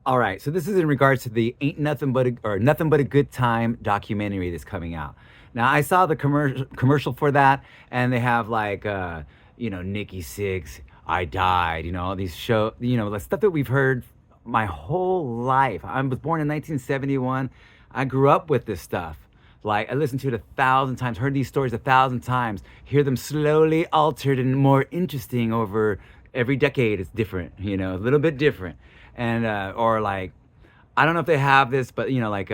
All right, so this is in regards to the "Ain't Nothing But a" or "Nothing But a Good Time" documentary that's coming out. Now, I saw the commercial for that, and they have like, Nikki Six, I Died, all these the stuff that we've heard my whole life. I was born in 1971. I grew up with this stuff. Like I listened to it 1,000 times, heard these stories 1,000 times, hear them slowly altered and more interesting over every decade. It's different, a little bit different, and or like I don't know if they have this, but like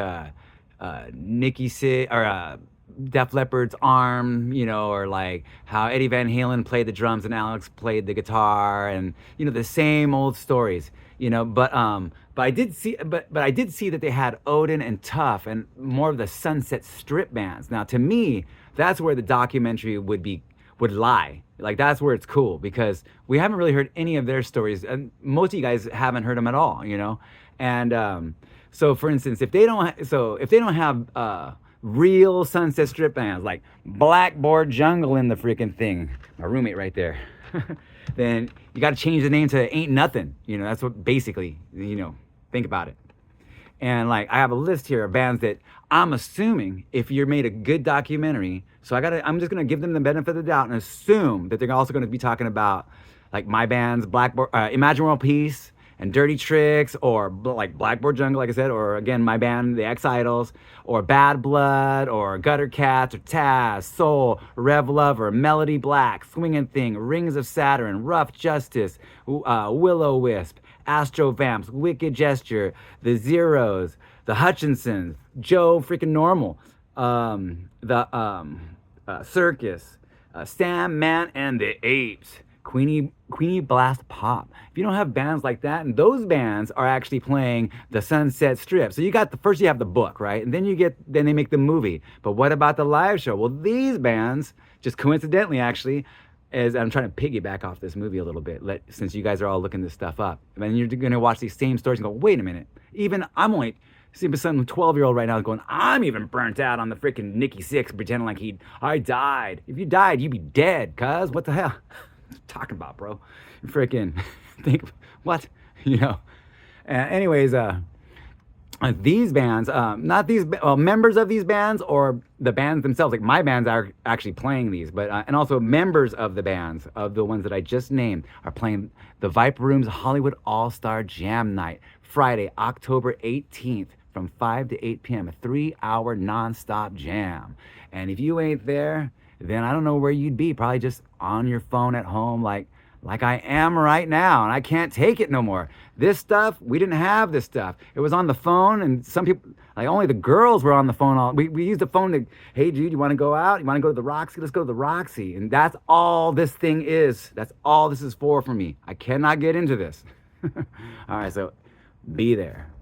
Nikki Six or Def Leppard's Arm, or like how Eddie Van Halen played the drums and Alex played the guitar, and the same old stories, but I did see that they had Odin and Tough and more of the Sunset Strip bands. Now, to me, that's where the documentary would lie. Like that's where it's cool because we haven't really heard any of their stories, and most of you guys haven't heard them at all. And so, for instance, if they don't have real Sunset Strip bands like Blackboard Jungle in the freaking thing, my roommate right there, then you got to change the name to Ain't Nothing. That's what basically, think about it. And like I have a list here of bands that I'm assuming if you're made a good documentary, so I'm just gonna give them the benefit of the doubt and assume that they're also gonna be talking about like my band's Blackboard, Imagine World Peace and Dirty Tricks, or like Blackboard Jungle, like I said, or again my band, the X Idols, or Bad Blood, or Gutter Cats, or Taz, Soul, Rev Lover, Melody Black, Swingin' Thing, Rings of Saturn, Rough Justice, Willow Wisp, Astro Vamps, Wicked Gesture, the Zeros, the Hutchinsons, Joe freaking Normal, the Circus, Sam Man and the Apes, Queenie Blast Pop. If you don't have bands like that, and those bands are actually playing the Sunset Strip. So you got first you have the book, right? And then they make the movie. But what about the live show? Well, these bands, just coincidentally actually, as I'm trying to piggyback off this movie a little bit, since you guys are all looking this stuff up. And then you're going to watch these same stories and go, wait a minute. Even I'm only, see, some 12-year-old right now is going, I'm even burnt out on the freaking Nikki Six pretending like I died. If you died, you'd be dead, cuz. What the hell? Talking about, bro? Freaking think what? Anyways, these bands, not these members of these bands or the bands themselves. Like my bands are actually playing these, but and also members of the bands of the ones that I just named are playing the Viper Room's Hollywood All-Star Jam Night, Friday, October 18th. From 5 to 8 p.m., a 3-hour nonstop jam. And if you ain't there, then I don't know where you'd be. Probably just on your phone at home, like I am right now, and I can't take it no more. This stuff, we didn't have this stuff. It was on the phone, and some people, like only the girls were on the phone. We used the phone to, hey, dude, you want to go out? You want to go to the Roxy? Let's go to the Roxy. And that's all this thing is. That's all this is for me. I cannot get into this. All right, so be there.